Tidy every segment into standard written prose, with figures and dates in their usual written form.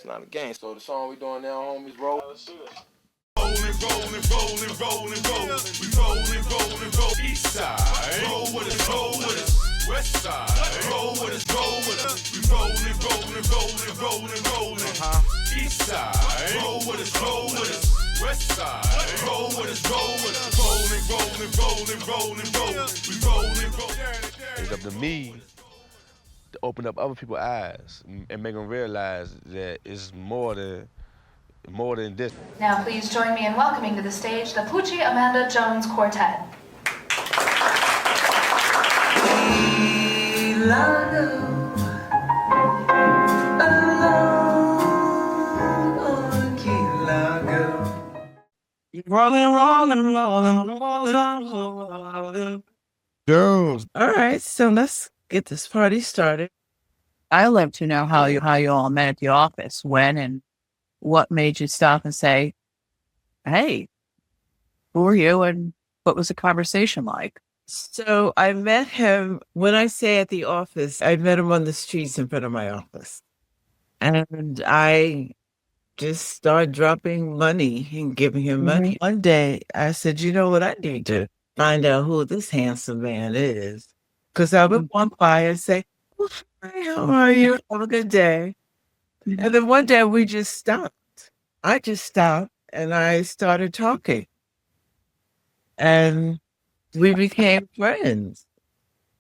It's not a game. So the song we doing now, homies, roll. Rollin', rollin', rollin', rollin'. We rollin', east side. Roll with us, west side. Roll with us. We rollin', rollin', east side. Roll with us, west side. Roll with us. Rollin'. We rollin'. It's up to me to open up other people's eyes and make them realize that it's more than this. Now please join me in welcoming to the stage the Pucci Amanda Jhones Quartet. Jones. All right, so let's get this party started. I love to know how you all met at the office, when and what made you stop and say, "Hey, who are you?" and what was the conversation like? So I met him, when I say at the office, I met him on the streets in front of my office. And I just started dropping money and giving him money. One day I said, you know what, I need to find out who this handsome man is. Because I would walk by and say, well, hi, how are you? Have a good day. And then one day we just stopped. I just stopped and I started talking. And we became friends.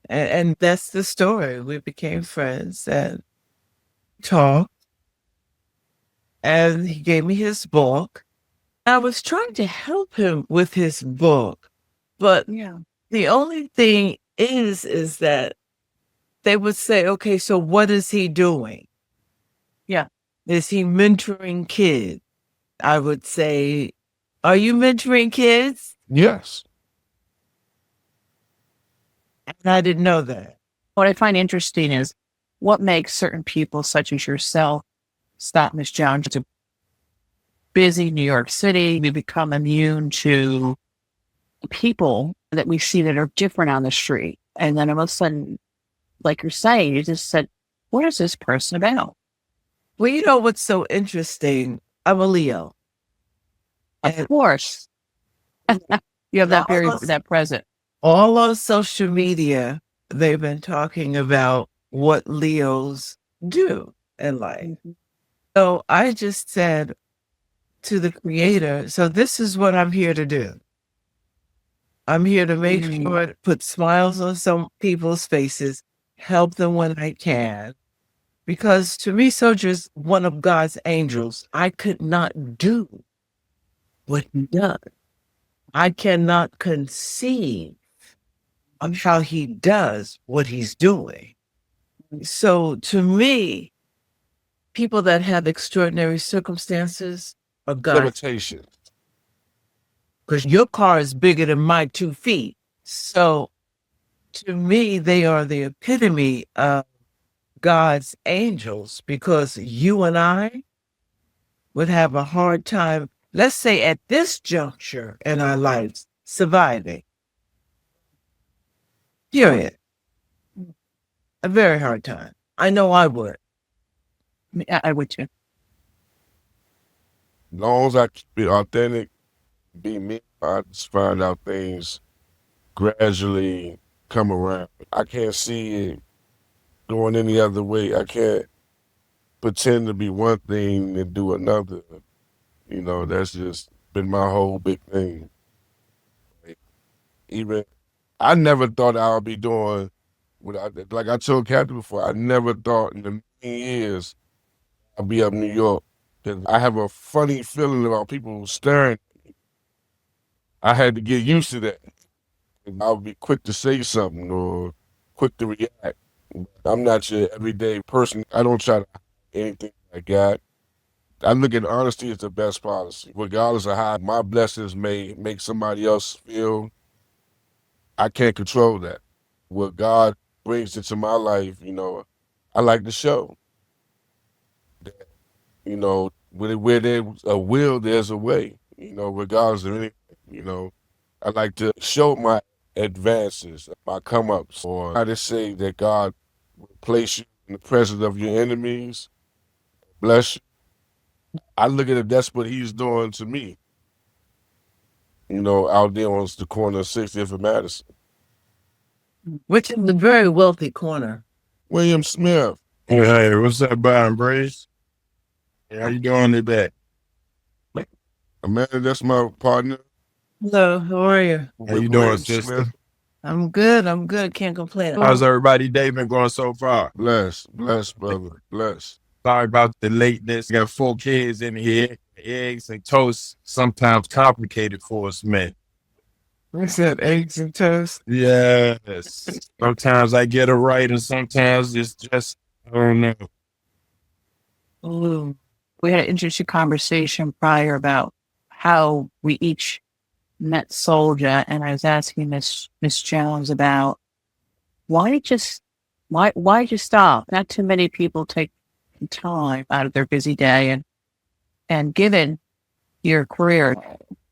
And that's the story. We became friends and talked. And he gave me his book. I was trying to help him with his book. But the only thing is that they would say, okay, so what is he doing? Yeah. Is he mentoring kids? I would say, are you mentoring kids? Yes. And I didn't know that. What I find interesting is what makes certain people, such as yourself, stop Miss Jones to busy New York City. We become immune to people that we see that are different on the street. And then all of a sudden, like you're saying, you just said, what is this person about? Well, you know what's so interesting? I'm a Leo. Of course. You have that present. All on social media, they've been talking about what Leos do in life. So I just said to the creator, so this is what I'm here to do. I'm here to make sure to put smiles on some people's faces, help them when I can. Because to me, Soulja's one of God's angels. I could not do what he does. I cannot conceive of how he does what he's doing. So to me, people that have extraordinary circumstances are God's. Limitations. Because your car is bigger than my 2 feet. So to me, they are the epitome of God's angels, because you and I would have a hard time, let's say at this juncture in our lives, surviving. Period. A very hard time. I know I would. I would too. As long as I keep it authentic, be me, I just find out things gradually come around. I can't see it going any other way. I can't pretend to be one thing and do another. You know, that's just been my whole big thing. Even I never thought I would be doing what like I told Captain before, I never thought in a million years I'd be up in New York. I have a funny feeling about people staring at me. I had to get used to that. I would be quick to say something or quick to react. I'm not your everyday person. I don't try to hide anything I got. I look at honesty as the best policy. Regardless of how my blessings may make somebody else feel, I can't control that. What God brings into my life, you know, I like to show that, you know, where there's a will, there's a way, you know, regardless of anything, you know. I like to show my advances, my come-ups, or I just say that God will place you in the presence of your enemies, bless you, I look at it, that's what he's doing to me. You know, out there on the corner of 60th and Madison. Which is a very wealthy corner. William Smith. Hey, what's up, Byron Brace? How you doing today? Amanda, that's my partner. Hello, how are you? How you doing, sister? I'm good. Can't complain. How's everybody day been going so far? Bless, brother, bless. Sorry about the lateness. Got 4 kids in here. Eggs and toast sometimes complicated for us, man. We said eggs and toast. Yes. Sometimes I get it right, and sometimes it's just, I don't know. Ooh. We had an interesting conversation prior about how we each met Soulja, and I was asking Miss Jones about why did you stop? Not too many people take time out of their busy day, and given your career,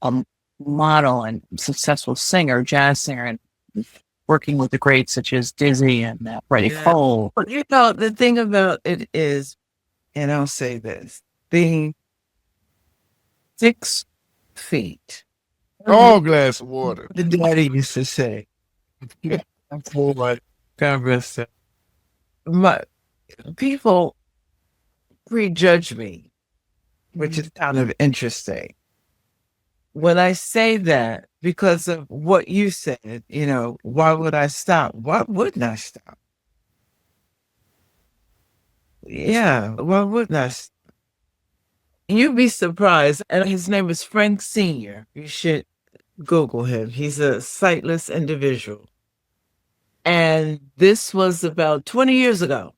a model and successful singer, jazz singer, and working with the greats such as Dizzy and Freddie Cole. But you know, the thing about it is, and I'll say this, being 6 feet. Oh, glass of water. The daddy used to say, Like, God rest him. People prejudge me, which is kind of interesting. When I say that, because of what you said, you know, why would I stop? Why wouldn't I stop? Yeah, why wouldn't I stop? You'd be surprised. And his name is Frank Sr. You should Google him. He's a sightless individual. And this was about 20 years ago.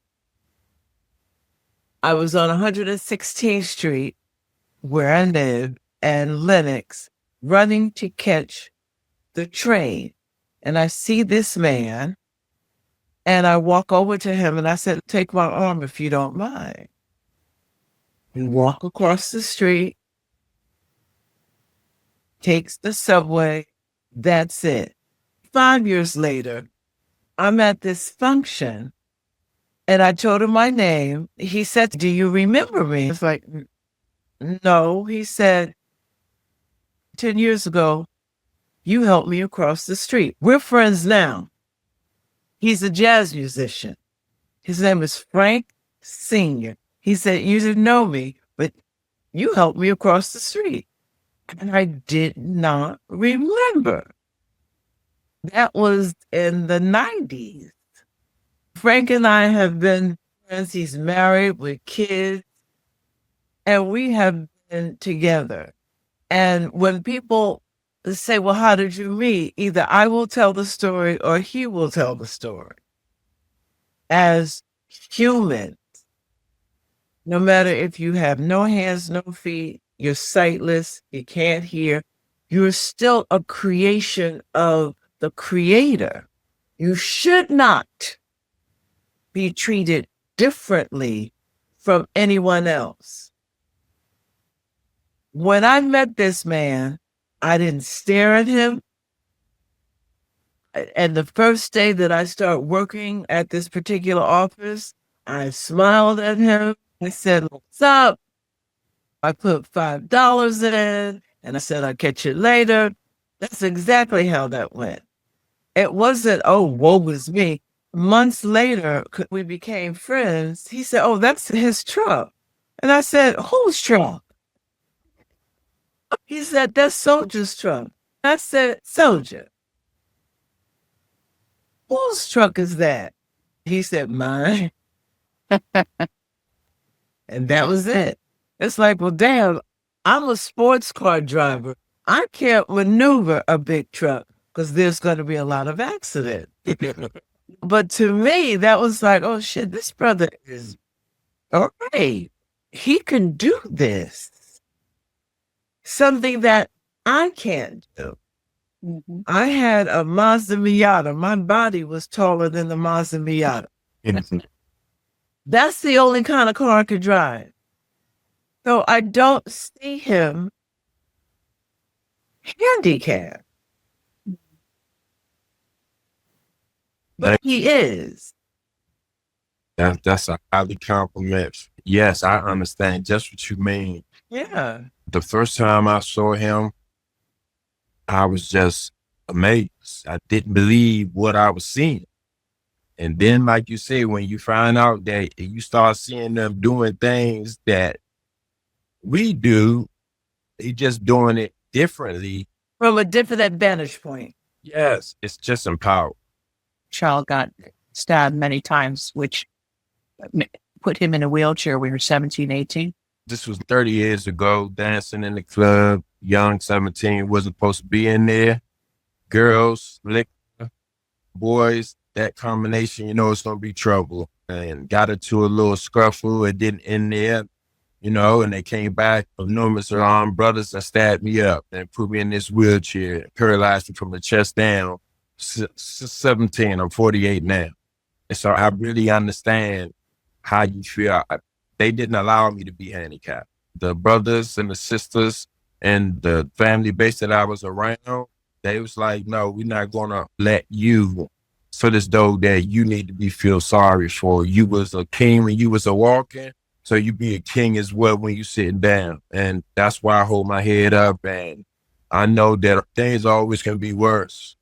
I was on 116th Street, where I live, and Lenox, running to catch the train. And I see this man, and I walk over to him, and I said, take my arm if you don't mind. We walk across the street, takes the subway, that's it. 5 years later, I'm at this function, and I told him my name. He said, do you remember me? It's like, no. He said, 10 years ago, you helped me across the street. We're friends now. He's a jazz musician. His name is Frank Sr. He said, you didn't know me, but you helped me across the street. And I did not remember. That was in the 90s. Frank and I have been friends. He's married with kids, and we have been together. And when people say, well, how did you meet? Either I will tell the story or he will tell the story. As humans, no matter if you have no hands, no feet, you're sightless, you can't hear, you're still a creation of the Creator. You should not be treated differently from anyone else. When I met this man, I didn't stare at him. And the first day that I started working at this particular office, I smiled at him. I said, what's up? I put $5 in, and I said, I'll catch you later. That's exactly how that went. It wasn't, oh, woe is me. Months later, we became friends. He said, oh, that's his truck. And I said, whose truck? He said, that's Soulja's truck. I said, Soulja, whose truck is that? He said, mine. And that was it. It's like, well, damn, I'm a sports car driver. I can't maneuver a big truck because there's going to be a lot of accidents. But to me, that was like, oh, shit, this brother is all right. He can do this. Something that I can't do. Mm-hmm. I had a Mazda Miata. My body was taller than the Mazda Miata. That's the only kind of car I could drive. So I don't see him handicapped. But he is. That's a highly compliment. Yes, I understand just what you mean. Yeah. The first time I saw him, I was just amazed. I didn't believe what I was seeing. And then, like you said, when you find out that you start seeing them doing things that we do, they just doing it differently. From a different vantage point. Yes, it's just empowering. Child got stabbed many times, which put him in a wheelchair. We were 17, 18. This was 30 years ago, dancing in the club, young 17, wasn't supposed to be in there. Girls, liquor, boys, that combination, it's going to be trouble. And got into a little scuffle. It didn't end there, and they came back of numerous armed brothers that stabbed me up and put me in this wheelchair, paralyzed me from the chest down. 17, I'm 48 now. And so I really understand how you feel. They didn't allow me to be handicapped. The brothers and the sisters and the family base that I was around, they was like, no, we're not going to let you for this though that you need to be feel sorry for. You was a king when you was a walking, so you be a king as well when you sitting down. And that's why I hold my head up, and I know that things always can be worse.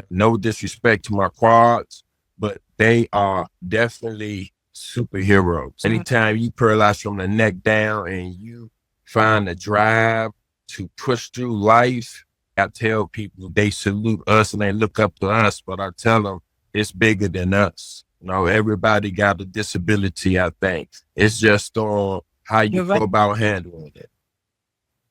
No disrespect to my quads, but they are definitely superheroes. Anytime you paralyze from the neck down and you find the drive to push through life, I tell people they salute us and they look up to us, but I tell them it's bigger than us. Everybody got a disability, I think. It's just on how you go about handling it.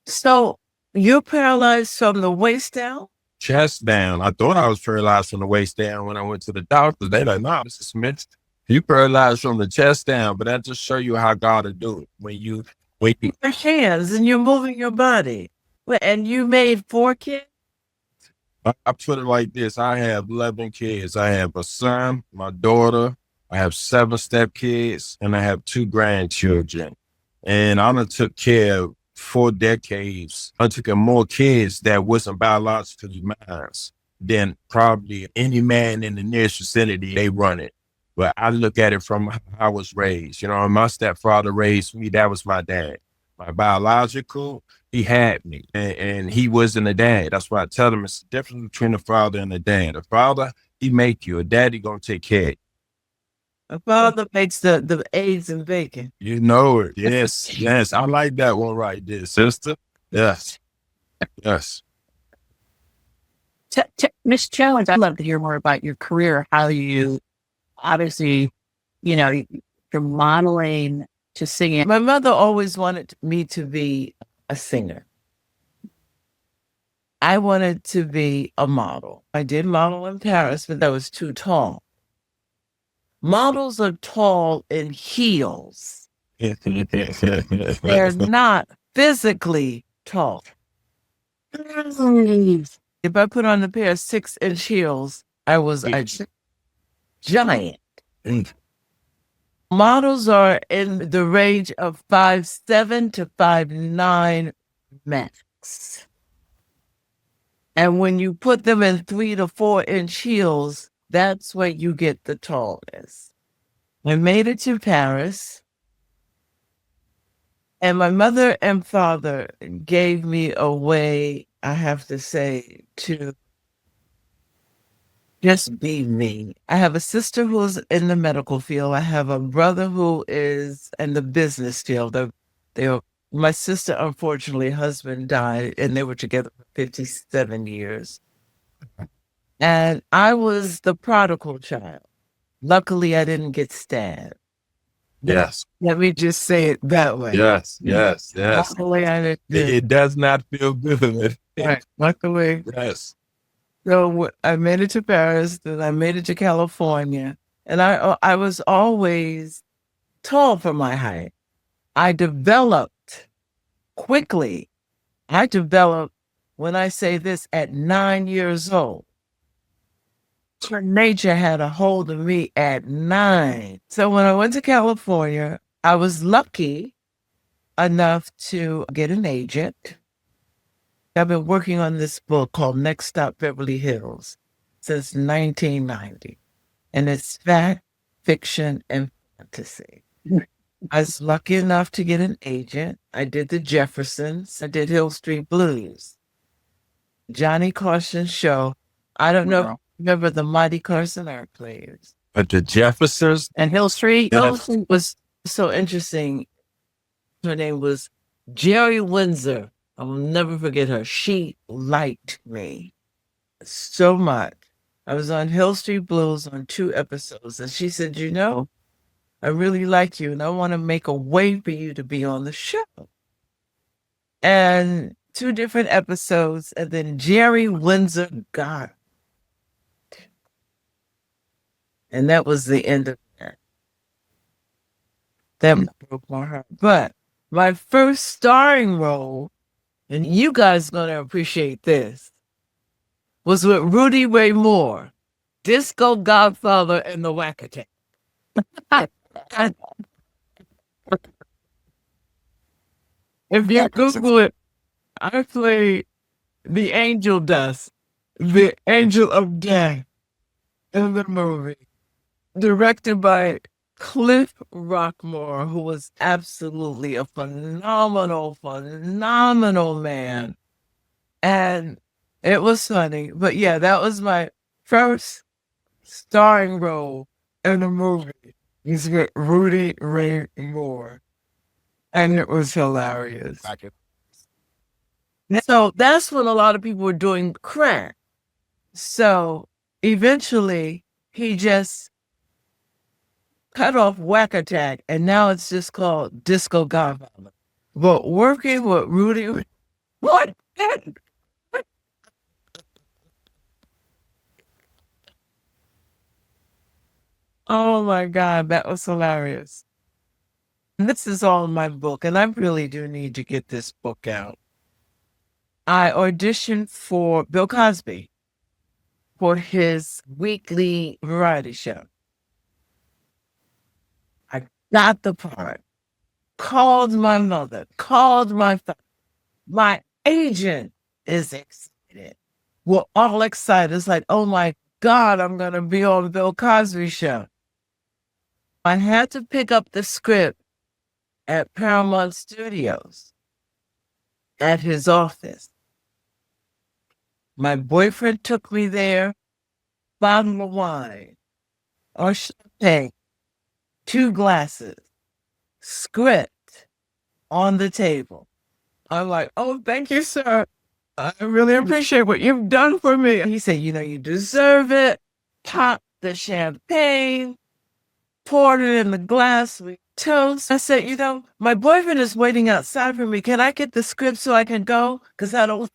So you're paralyzed from the waist down? Chest down. I thought I was paralyzed from the waist down when I went to the doctor. They like, nah, Mr. Smith, you paralyzed from the chest down, but that just show you how God will do it. When you your hands and you're moving your body. And you made 4 kids? I put it like this. I have 11 kids. I have a son, my daughter, I have 7 stepkids, and I have 2 grandchildren. And I done took care of 4 decades. I took care of more kids that wasn't biologically mine than probably any man in the nearest vicinity. They run it. But I look at it from how I was raised. My stepfather raised me. That was my dad. My biological, he had me, and he wasn't a dad. That's why I tell him it's the difference between a father and a dad. A father, he make you. A daddy gonna take care of you. A father makes the eggs and bacon. You know it. Yes, yes. I like that one right there, sister. Yes, yes. Miss Jones, I'd love to hear more about your career, how you, obviously, from modeling to singing. My mother always wanted me to be a singer. I wanted to be a model. I did model in Paris, but that was too tall. Models are tall in heels. They're not physically tall. If I put on a pair of 6-inch heels, I was a giant. Models are in the range of 5'7" to 5'9" max. And when you put them in 3 to 4-inch heels, that's when you get the tallness. I made it to Paris, and my mother and father gave me a way, I have to say, to just be me. I have a sister who's in the medical field. I have a brother who is in the business field. My sister, unfortunately, husband died, and they were together for 57 years. And I was the prodigal child. Luckily, I didn't get stabbed. Yes. Let me just say it that way. Yes, yes, yes. Luckily, I didn't. It does not feel good. Right. Luckily. Yes. So I made it to Paris, then I made it to California, and I was always tall for my height. I developed quickly. I developed, when I say this, at 9 years old. Nature had a hold of me at 9. So when I went to California, I was lucky enough to get an agent. I've been working on this book called Next Stop Beverly Hills since 1990. And it's fact, fiction, and fantasy. I was lucky enough to get an agent. I did the Jeffersons. I did Hill Street Blues. Johnny Carson's show. I don't know if you remember the Mighty Carson Airplanes. But the Jeffersons, And Hill Street. Yes. Hill Street was so interesting. Her name was Jerry Windsor. I will never forget her. She liked me so much. I was on Hill Street Blues on 2 episodes, and she said, you know, I really like you, and I want to make a way for you to be on the show. And 2 different episodes, and then Jerry Windsor got it. And that was the end of that. That broke my heart. But my first starring role, and you guys going to appreciate this, was with Rudy Ray Moore, Disco Godfather and the Whack Attack. If you Google it, I played the Angel Dust, the Angel of Death in the movie, directed by Cliff Rockmore, who was absolutely a phenomenal man. And it was funny. But yeah, that was my first starring role in a movie. It's with Rudy Ray Moore. And it was hilarious. So that's when a lot of people were doing crack. So eventually he just cut off Whack Attack, and now it's just called Disco Godfather. But working with Rudy, what? Oh my God, that was hilarious. This is all in my book, and I really do need to get this book out. I auditioned for Bill Cosby for his weekly variety show. I got the part, called my mother, called my father. My agent is excited. We're all excited. It's like, oh my God, I'm going to be on the Bill Cosby show. I had to pick up the script at Paramount Studios at his office. My boyfriend took me there, bottle of wine or champagne, 2 glasses, script on the table. I'm like, oh, thank you, sir. I really appreciate what you've done for me. He said, you know, you deserve it. Pop the champagne, poured it in the glass, we toast. I said, you know, my boyfriend is waiting outside for me. Can I get the script so I can go? Because I don't.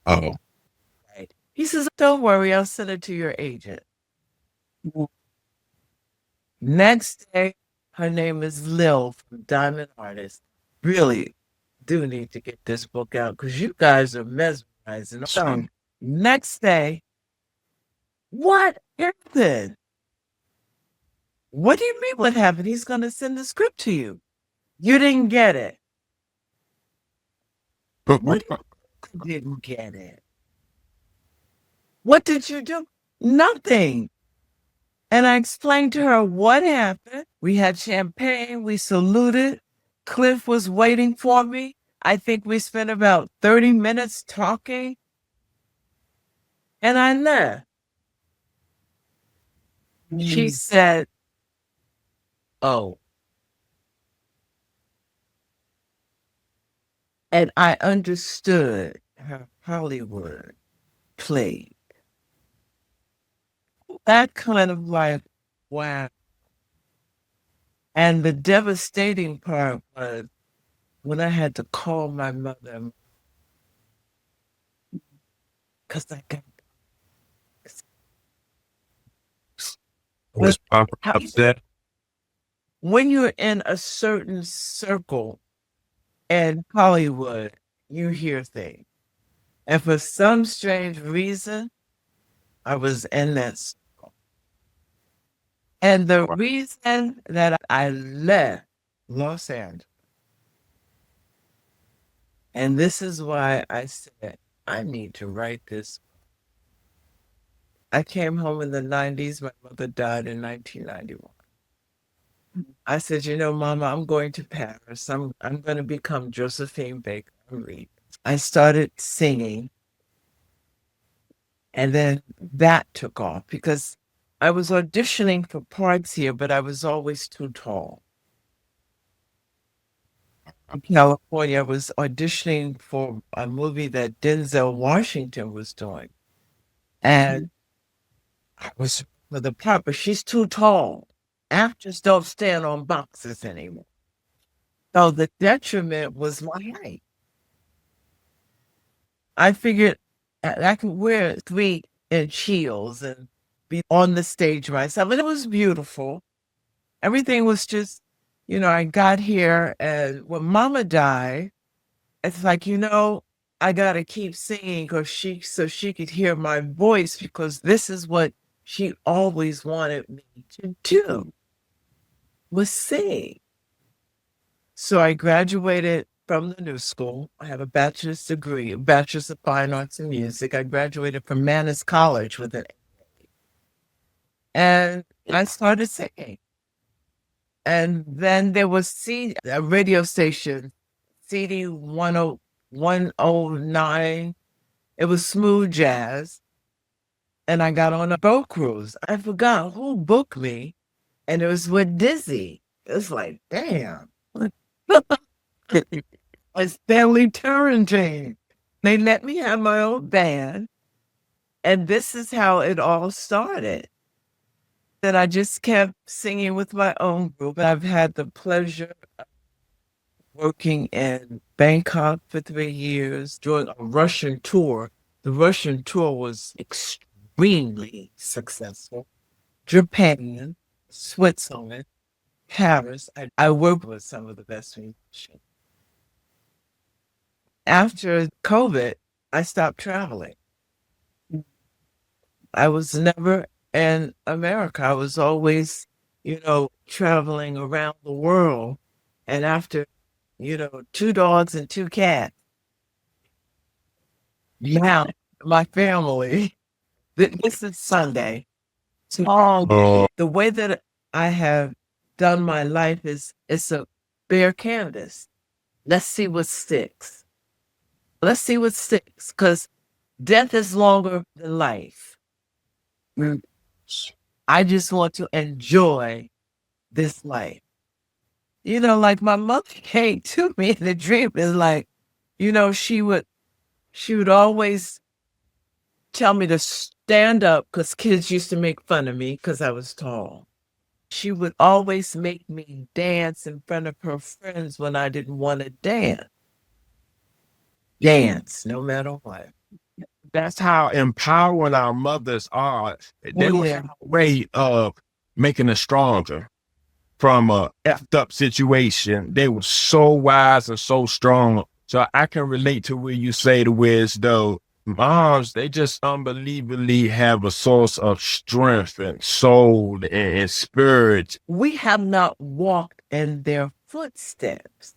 oh, Right. He says, don't worry, I'll send it to your agent. Next day, her name is Lil from Diamond Artist. Really do need to get this book out because you guys are mesmerizing. So, next day, what happened? What do you mean what happened? He's going to send the script to you. You didn't get it. What do you didn't get it? What did you do? Nothing. And I explained to her what happened. We had champagne. We saluted. Cliff was waiting for me. I think we spent about 30 minutes talking. And I left. She said, oh. And I understood how Hollywood played. That kind of like, wow. And the devastating part was when I had to call my mother because I got was Papa How- upset? when you're in a certain circle in Hollywood, you hear things. And for some strange reason, I was in that circle. And the reason that I left Los Angeles, and this is why I said, I need to write this. I came home in the 90s. My mother died in 1991. I said, you know, Mama, I'm going to Paris. I'm going to become Josephine Baker Reed. I started singing, and then that took off because I was auditioning for parts here, but I was always too tall. In California, I was auditioning for a movie that Denzel Washington was doing. And I was for the part, but she's too tall. Actors don't stand on boxes anymore. So the detriment was my height. I figured I could wear 3-inch heels and be on the stage myself. And it was beautiful. Everything was just, you know, I got here and when Mama died, it's like, you know, I got to keep singing so she could hear my voice because this is what she always wanted me to do, was sing. So I graduated from the New School. I have a bachelor's degree, a bachelor's of fine arts and music. I graduated from Mannes College with an A. And I started singing. And then there was a radio station, CD 109. It was smooth jazz. And I got on a boat cruise. I forgot who booked me. And it was with Dizzy. It was like, damn. It's Stanley Turrentine. They let me have my own band. And this is how it all started. That I just kept singing with my own group. I've had the pleasure of working in Bangkok for 3 years, doing a Russian tour. The Russian tour was extremely successful. Japan, Switzerland, Paris. I worked with some of the best musicians. After COVID, I stopped traveling. I was never in America. I was always, you know, traveling around the world. And after, you know, 2 dogs and 2 cats, now my family, this is Sunday. Oh. The way that I have done my life is it's a bare canvas. Let's see what sticks. Let's see what sticks, because death is longer than life. I just want to enjoy this life. You know, like my mother came to me in a dream. It's like, you know, she would always tell me to stand up because kids used to make fun of me because I was tall. She would always make me dance in front of her friends when I didn't want to dance. Dance, no matter what. That's how empowering our mothers are. They Oh, were yeah. a way of making us stronger from a effed up situation. They were so wise and so strong. So I can relate to where you say the words though. Moms, they just unbelievably have a source of strength and soul and spirit. We have not walked in their footsteps.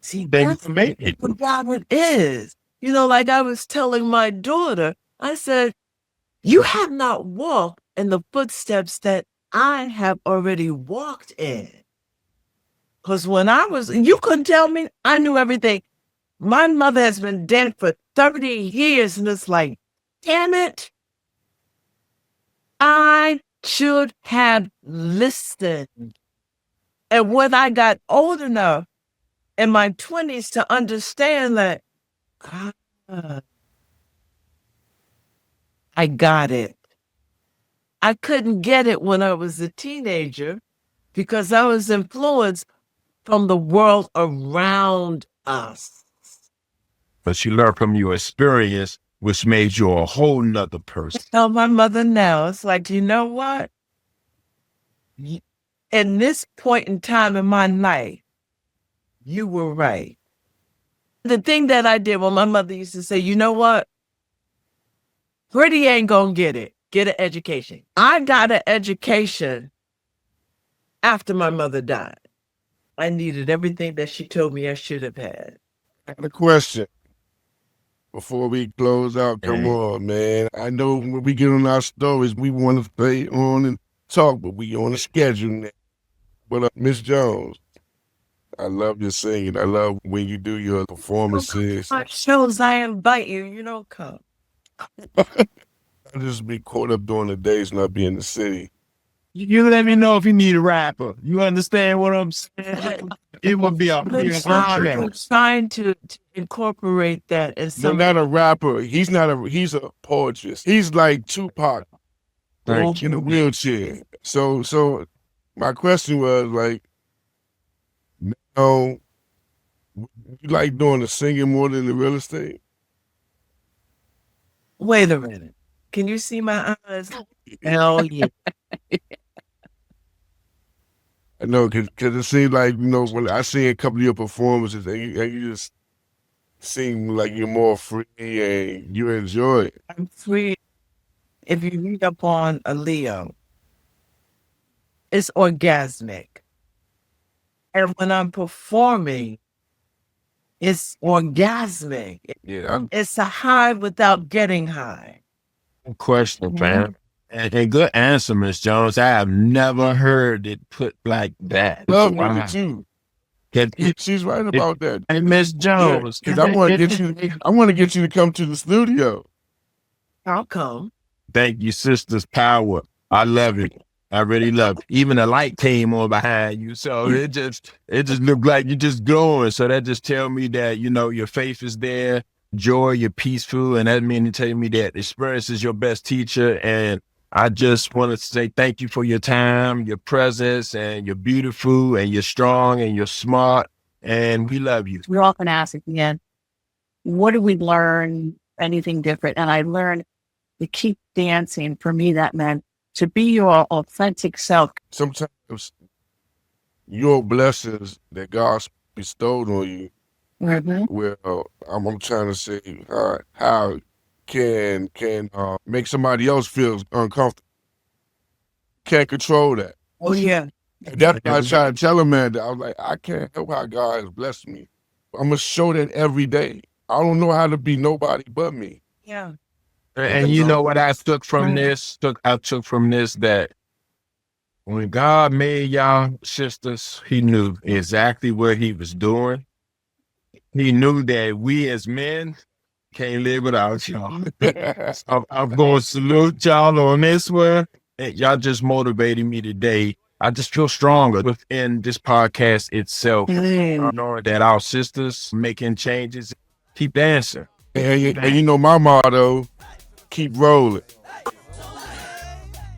See, They that's made it. what God is. You know, like I was telling my daughter, I said, you have not walked in the footsteps that I have already walked in. Because when you couldn't tell me, I knew everything. My mother has been dead for 30 years, and it's like, damn it. I should have listened. And when I got old enough in my 20s to understand that, I got it. I couldn't get it when I was a teenager because I was influenced from the world around us. But you learned from your experience, which made you a whole nother person. I tell my mother now, it's like, you know what? In this point in time in my life, you were right. The thing that I did, when my mother used to say, you know what? Pretty ain't gonna get it. Get an education. I got an education after my mother died. I needed everything that she told me I should have had. I got a question before we close out. Come on, man. I know when we get on our stories, we want to stay on and talk, but we on a schedule now. But Miss Jones, I love your singing. I love when you do your performances. What shows I invite you, you don't come. I just be caught up during the days not being in the city. You let me know if you need a rapper. You understand what I'm saying? It would be a honor. I'm trying to incorporate that as No, some. not a rapper. He's a poetess. He's like Tupac, Thank in a wheelchair. So my question was like, you like doing the singing more than the real estate? Wait a minute. Can you see my eyes? Hell yeah. I know, cause it seems like, when I see a couple of your performances and you just seem like you're more free and you enjoy it. I'm free. If you read up on a Leo, it's orgasmic. And when I'm performing, it's orgasmic. Yeah, It's a high without getting high. Question, fam. And good answer, Miss Jones. I have never heard it put like that. love Wow. music too. Can- She's right about that. Hey, Miss Jones. Because I want to get you to come to the studio. I'll come. Thank you, sisters. Power. I love it. I really love it. Even the light came on behind you. So it just looked like you're just glowing. So that just tell me that, your faith is there, joy, you're peaceful. And that means to tell me that experience is your best teacher. And I just want to say thank you for your time, your presence, and you're beautiful and you're strong and you're smart. And we love you. We often ask at the end, what did we learn? Anything different? And I learned to keep dancing. For me, that meant to be your authentic self. Sometimes your blessings that God bestowed on you, well, I'm trying to say how can make somebody else feel uncomfortable. Can't control that. Oh, yeah. And that's why I try to tell a man that I was like, I can't help how God has blessed me. I'm gonna show that every day. I don't know how to be nobody but me. Yeah. And you know what I took from this? I took from this that when God made y'all sisters, he knew exactly what he was doing. He knew that we as men can't live without y'all. I'm going to salute y'all on this one. And y'all just motivated me today. I just feel stronger within this podcast itself. Knowing that our sisters making changes, keep dancing. And my motto, keep rolling.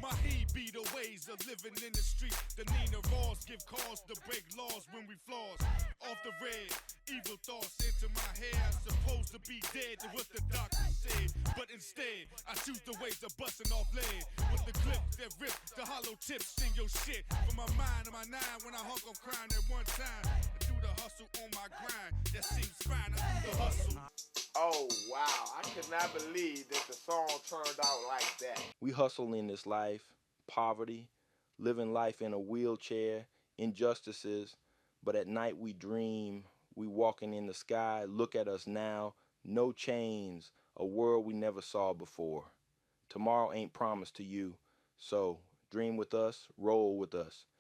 My he be the ways of living in the street. The Nina Ross give cause to break laws when we floss. Off the red, evil thoughts into my head. I'm supposed to be dead to what the doctor said. But instead, I choose the ways of busting off lead. With the clip that rip the hollow tips in your shit. From my mind to my nine when I hung up crying at one time. I do the hustle on my grind. That seems fine, I do the hustle. Oh, wow. I could not believe that the song turned out like that. We hustle in this life, poverty, living life in a wheelchair, injustices, but at night we dream, we walking in the sky, look at us now, no chains, a world we never saw before. Tomorrow ain't promised to you, so dream with us, roll with us.